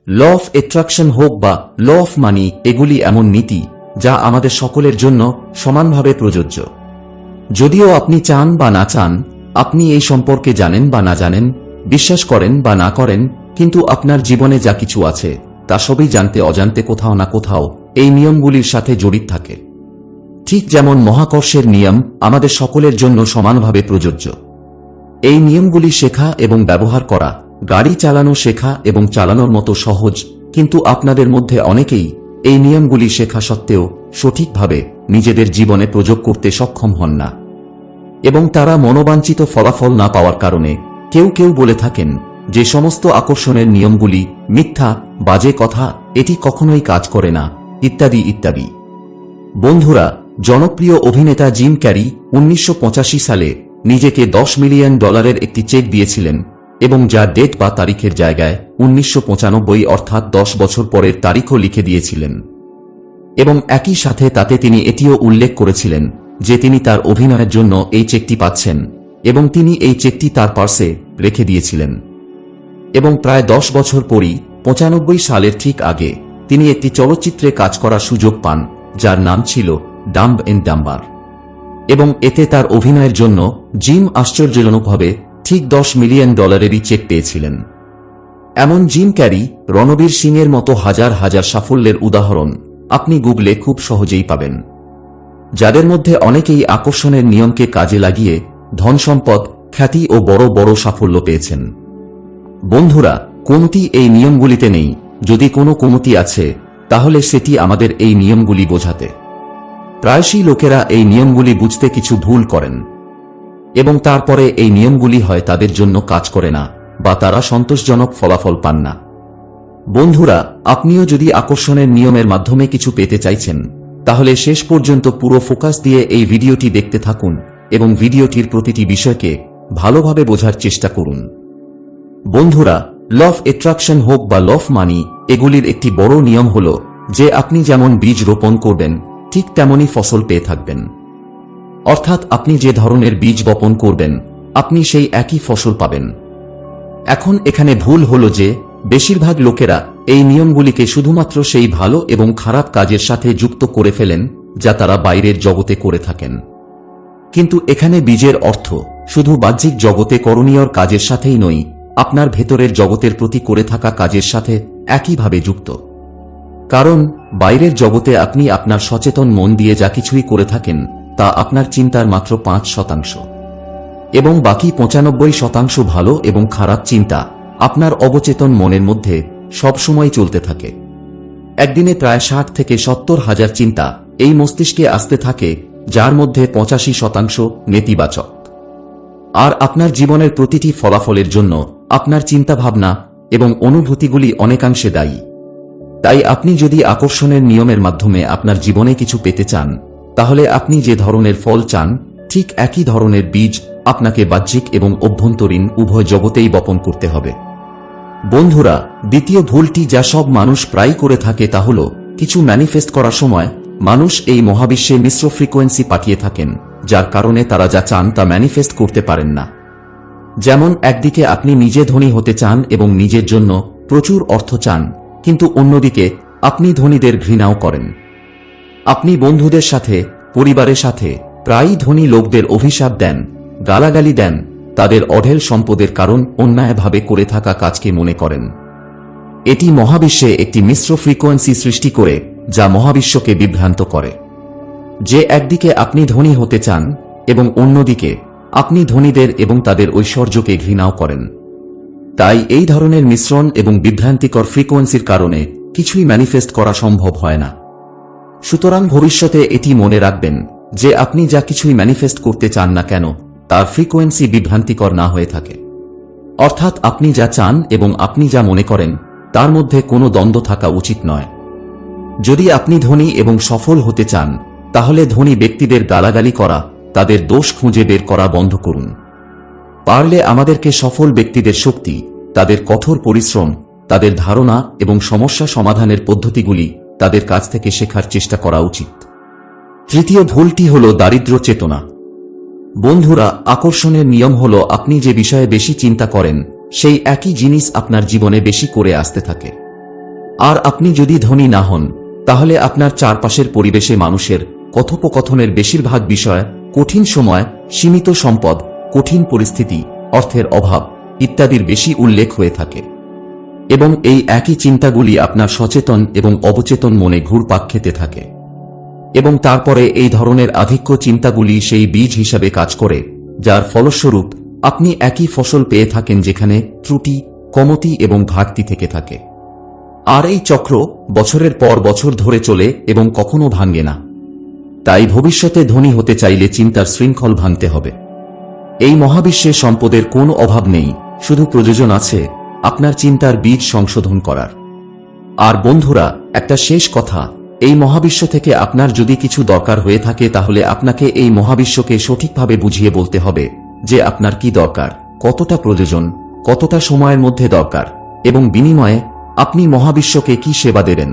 Law of attraction হোক বা law of money, এগুলি এমন নীতি যা আমাদের সকলের জন্য সমানভাবে প্রযোজ্য। যদিও আপনি চান বা না চান, আপনি এই সম্পর্কে জানেন বা না জানেন, বিশ্বাস করেন বা না করেন, কিন্তু আপনার জীবনে যা কিছু আছে তা সবই জানতে অজান্তে কোথাও না কোথাও এই নিয়মগুলির সাথে জড়িত থাকে। ঠিক যেমন মহাকর্ষের নিয়ম আমাদের সকলের জন্য সমানভাবে প্রযোজ্য। এই নিয়মগুলি শেখা এবং ব্যবহার করা, গাড়ি চালানো শেখা এবং চালানোর মতো সহজ, কিন্তু আপনাদের মধ্যে অনেকেই এই নিয়মগুলি শেখা সত্ত্বেও সঠিকভাবে নিজেদের জীবনে প্রয়োগ করতে সক্ষম হন না, এবং তারা মনোবাঞ্ছিত ফলাফল না পাওয়ার কারণে কেউ কেউ বলে থাকেন যে সমস্ত আকর্ষণের নিয়মগুলি মিথ্যা, বাজে কথা, এটি কখনোই কাজ করে না, ইত্যাদি ইত্যাদি। বন্ধুরা, জনপ্রিয় অভিনেতা জিম ক্যারি 1985 সালে নিজেকে $10 মিলিয়ন একটি চেক দিয়েছিলেন, এবং যার ডেট বা তারিখের জায়গায় 1995 অর্থাৎ 10 বছর পরের তারিখও লিখে দিয়েছিলেন। এবং একই সাথে তাতে তিনি এটিও উল্লেখ করেছিলেন যে তিনি তার অভিনয়ের জন্য এই চেকটি পাচ্ছেন, এবং তিনি এই চেকটি তার পার্সে রেখে দিয়েছিলেন। এবং প্রায় 10 বছর পরই 95 সালের ঠিক আগে তিনি একটি চলচ্চিত্রে কাজ করার সুযোগ পান যার নাম ছিল ডাম্ব এন্ড ডাম্বার, এবং এতে তার অভিনয়ের জন্য জিম আশ্চর্যজনকভাবে ঠিক $10 মিলিয়ন চেক পেয়েছিলেন। এমন জিম ক্যারি, রণবীর সিংয়ের মতো হাজার হাজার সাফল্যের উদাহরণ আপনি গুগলে খুব সহজেই পাবেন, যাদের মধ্যে অনেকেই আকর্ষণের নিয়মকে কাজে লাগিয়ে ধনসম্পদ, খ্যাতি ও বড় বড় সাফল্য পেয়েছেন। বন্ধুরা, কমতি এই নিয়মগুলিতে নেই, যদি কোনো কমতি আছে তাহলে সেটি আমাদের এই নিয়মগুলি বোঝাতে। প্রায়শই লোকেরা এই নিয়মগুলি বুঝতে কিছু ভুল করেন, এবং তারপরে এই নিয়মগুলি হয় তাদের জন্য কাজ করে না, বা তারা সন্তোষজনক ফলাফল পান না। বন্ধুরা, আপনিও যদি আকর্ষণের নিয়মের মাধ্যমে কিছু পেতে চাইছেন, তাহলে শেষ পর্যন্ত পুরো ফোকাস দিয়ে এই ভিডিওটি দেখতে থাকুন এবং ভিডিওটির প্রতিটি বিষয়কে ভালোভাবে বোঝার চেষ্টা করুন। বন্ধুরা, ল অফ অ্যাট্রাকশন হোক বা ল অফ মানি, এগুলির একটি বড় নিয়ম হল যে আপনি যেমন বীজ রোপণ করবেন ঠিক তেমনই ফসল পেয়ে থাকবেন। অর্থাৎ আপনি যে ধরনের বীজ বপন করবেন আপনি সেই একই ফসল পাবেন। এখন এখানে ভুল হল যে বেশিরভাগ লোকেরা এই নিয়মগুলিকে শুধুমাত্র সেই ভালো এবং খারাপ কাজের সাথে যুক্ত করে ফেলেন যা তারা বাইরের জগতে করে থাকেন। কিন্তু এখানে বীজের অর্থ শুধু বাহ্যিক জগতে করণীয় কাজের সাথেই নয়, আপনার ভেতরের জগতের প্রতি করে থাকা কাজের সাথে একইভাবে যুক্ত। কারণ বাইরের জগতে আপনি আপনার সচেতন মন দিয়ে যা কিছুই করে থাকেন তা আপনার চিন্তার মাত্র 5%, এবং বাকি 95% ভালো এবং খারাপ চিন্তা আপনার অবচেতন মনের মধ্যে সবসময় চলতে থাকে। একদিনে প্রায় 60 থেকে 70 হাজার চিন্তা এই মস্তিষ্কে আসতে থাকে, যার মধ্যে 85% নেতিবাচক। আর আপনার জীবনের প্রতিটি ফলাফলের জন্য আপনার চিন্তাভাবনা এবং অনুভূতিগুলি অনেকাংশে দায়ী। তাই আপনি যদি আকর্ষণের নিয়মের মাধ্যমে আপনার জীবনে কিছু পেতে চান, তাহলে আপনি যে ধরনের ফল চান ঠিক একই ধরনের বীজ আপনাকে বাহ্যিক এবং অভ্যন্তরীণ উভয় জগতেই বপন করতে হবে। বন্ধুরা, দ্বিতীয় ভুলটি যা সব মানুষ প্রায় করে থাকে তা হল কিছু ম্যানিফেস্ট করার সময় মানুষ এই মহাবিশ্বে মিশ্র ফ্রিকোয়েন্সি পাঠিয়ে থাকেন, যার কারণে তারা যা চান তা ম্যানিফেস্ট করতে পারেন না। যেমন একদিকে আপনি নিজে ধনী হতে চান এবং নিজের জন্য প্রচুর অর্থ চান, কিন্তু অন্যদিকে আপনি ধনীদের ঘৃণাও করেন। আপনি বন্ধুদের সাথে, পরিবারের সাথে প্রায়ই ধনী লোকদের অভিশাপ দেন, গালাগালি দেন, তাদের অঢেল সম্পদের কারণ অন্যায়ভাবে করে থাকা কাজকে মনে করেন। এটি মহাবিশ্বে একটি মিশ্র ফ্রিকোয়েন্সি সৃষ্টি করে যা মহাবিশ্বকে বিভ্রান্ত করে। যে একদিকে আপনি ধনী হতে চান এবং অন্যদিকে আপনি ধনীদের এবং তাদের ঐশ্বর্যকে ঘৃণাও করেন। তাই এই ধরনের মিশ্রণ এবং বিভ্রান্তিকর ফ্রিকোয়েন্সির কারণে কিছুই ম্যানিফেস্ট করা সম্ভব হয় না। সুতরাং ভবিষ্যতে এটি মনে রাখবেন যে আপনি যা কিছুই ম্যানিফেস্ট করতে চান না কেন তার ফ্রিকোয়েন্সি বিভ্রান্তিকর না হয়ে থাকে। অর্থাৎ আপনি যা চান এবং আপনি যা মনে করেন তার মধ্যে কোনো দ্বন্দ্ব থাকা উচিত নয়। যদি আপনি ধনী এবং সফল হতে চান, তাহলে ধনী ব্যক্তিদের গালাগালি করা, তাদের দোষ খুঁজে বের করা বন্ধ করুন। পারলে আমাদেরকে সফল ব্যক্তিদের শক্তি, তাদের কঠোর পরিশ্রম, তাদের ধারণা এবং সমস্যা সমাধানের পদ্ধতিগুলি তাদের কাছ থেকে শেখার চেষ্টা করা উচিত। তৃতীয় ভুলটি হল দারিদ্র্য চেতনা। বন্ধুরা, আকর্ষণের নিয়ম হল আপনি যে বিষয়ে বেশি চিন্তা করেন সেই একই জিনিস আপনার জীবনে বেশি করে আসতে থাকে। আর আপনি যদি ধনী না হন, তাহলে আপনার চারপাশের পরিবেশে মানুষের কথোপকথনের বেশিরভাগ বিষয় কঠিন সময়, সীমিত সম্পদ, কঠিন পরিস্থিতি, অর্থের অভাব ইত্যাদির বেশি উল্লেখ হয়ে থাকে। এবং এই একই চিন্তাগুলি আপনার সচেতন এবং অবচেতন মনে ঘুরপাক খেতে থাকে। এবং তারপরে এই ধরনের আধিক্য চিন্তাগুলি সেই বীজ হিসাবে কাজ করে, যার ফলস্বরূপ আপনি একই ফসল পেয়ে থাকেন যেখানে ত্রুটি, কমতি এবং ঘাটতি থেকে থাকে। আর এই চক্র বছরের পর বছর ধরে চলে এবং কখনো ভাঙে না। তাই ভবিষ্যতে ধনী হতে চাইলে চিন্তার শৃঙ্খল ভাঙতে হবে। এই মহাবিশ্বে সম্পদের কোনো অভাব নেই, শুধু প্রয়োজন আছে আপনার চিন্তার বীজ সংশোধন করার। আর বন্ধুরা, একটা শেষ কথা, এই মহাবিশ্ব থেকে আপনার যদি কিছু দরকার হয়ে থাকে তাহলে আপনাকে এই মহাবিশ্বকে সঠিকভাবে বুঝিয়ে বলতে হবে যে আপনার কি দরকার, কতটা প্রয়োজন, কতটা সময়ের মধ্যে দরকার, এবং বিনিময়ে আপনি মহাবিশ্বকে কি সেবা দেবেন।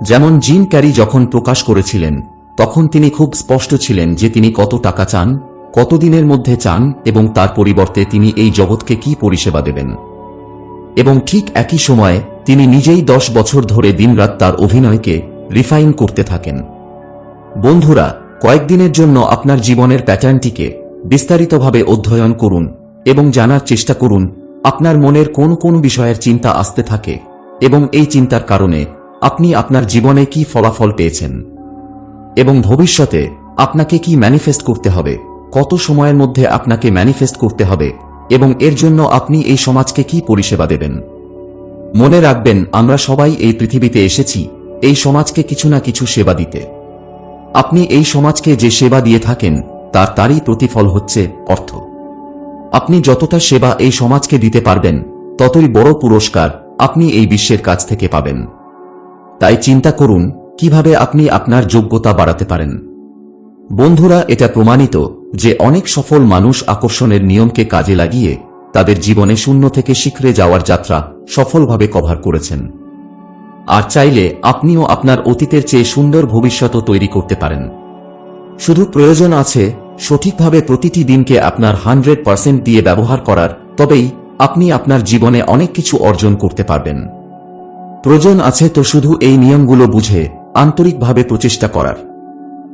যেমন জিম ক্যারি যখন প্রকাশ করেছিলেন, তখন তিনি খুব স্পষ্ট ছিলেন যে তিনি কত টাকা চান, কতদিনের মধ্যে চান এবং তার পরিবর্তে তিনি এই জগৎকে কি পরিষেবা দেবেন। এবং ঠিক একই সময়ে তিনি নিজেই 10 বছর ধরে দিনরাত তার অভিনয়কে রিফাইন করতে থাকেন। বন্ধুরা, কয়েকদিনের জন্য আপনার জীবনের প্যাটার্নটিকে বিস্তারিতভাবে অধ্যয়ন করুন এবং জানার চেষ্টা করুন আপনার মনের কোন কোন বিষয়ের চিন্তা আসতে থাকে এবং এই চিন্তার কারণে আপনি আপনার জীবনে কি ফলাফল পেয়েছেন, এবং ভবিষ্যতে আপনাকে কি ম্যানিফেস্ট করতে হবে, কত সময়ের মধ্যে আপনাকে ম্যানিফেস্ট করতে হবে, এবং এর জন্য আপনি এই সমাজকে কি পরিষেবা দেবেন। মনে রাখবেন, আমরা সবাই এই পৃথিবীতে এসেছি এই সমাজকে কিছু না কিছু সেবা দিতে। আপনি এই সমাজকে যে সেবা দিয়ে থাকেন তারই প্রতিফল হচ্ছে অর্থ। আপনি যতটা সেবা এই সমাজকে দিতে পারবেন ততই বড় পুরস্কার আপনি এই বিশ্বের কাছ থেকে পাবেন। তাই চিন্তা করুন কিভাবে আপনি আপনার যোগ্যতা বাড়াতে পারেন। বন্ধুরা, এটা প্রমাণিত যে অনেক সফল মানুষ আকর্ষণের নিয়মকে কাজে লাগিয়ে তাদের জীবনে শূন্য থেকে শিখরে যাওয়ার যাত্রা সফলভাবে কভার করেছেন। আর চাইলে আপনিও আপনার অতীতের চেয়ে সুন্দর ভবিষ্যৎ তৈরি করতে পারেন। শুধু প্রয়োজন আছে সঠিকভাবে প্রতিটি দিনকে আপনার 100% দিয়ে ব্যবহার করার, তবেই আপনি আপনার জীবনে অনেক কিছু অর্জন করতে পারবেন। প্রয়োজন আছে তো শুধু এই নিয়মগুলো বুঝে আন্তরিকভাবে প্রচেষ্টা করার।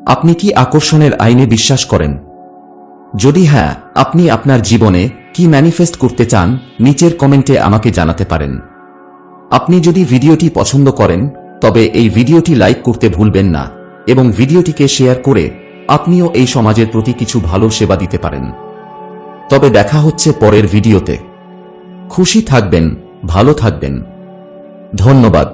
আপনি কি আকর্ষণের আইনে বিশ্বাস করেন? যদি হ্যাঁ, আপনি আপনার জীবনে কি ম্যানিফেস্ট করতে চান নিচের কমেন্টে আমাকে জানাতে পারেন। আপনি যদি ভিডিওটি পছন্দ করেন তবে এই ভিডিওটি লাইক করতে ভুলবেন না এবং ভিডিওটিকে শেয়ার করে আপনিও এই সমাজের প্রতি কিছু ভালো সেবা দিতে পারেন। তবে দেখা হচ্ছে পরের ভিডিওতে। খুশি থাকবেন, ভালো থাকবেন। ধন্যবাদ।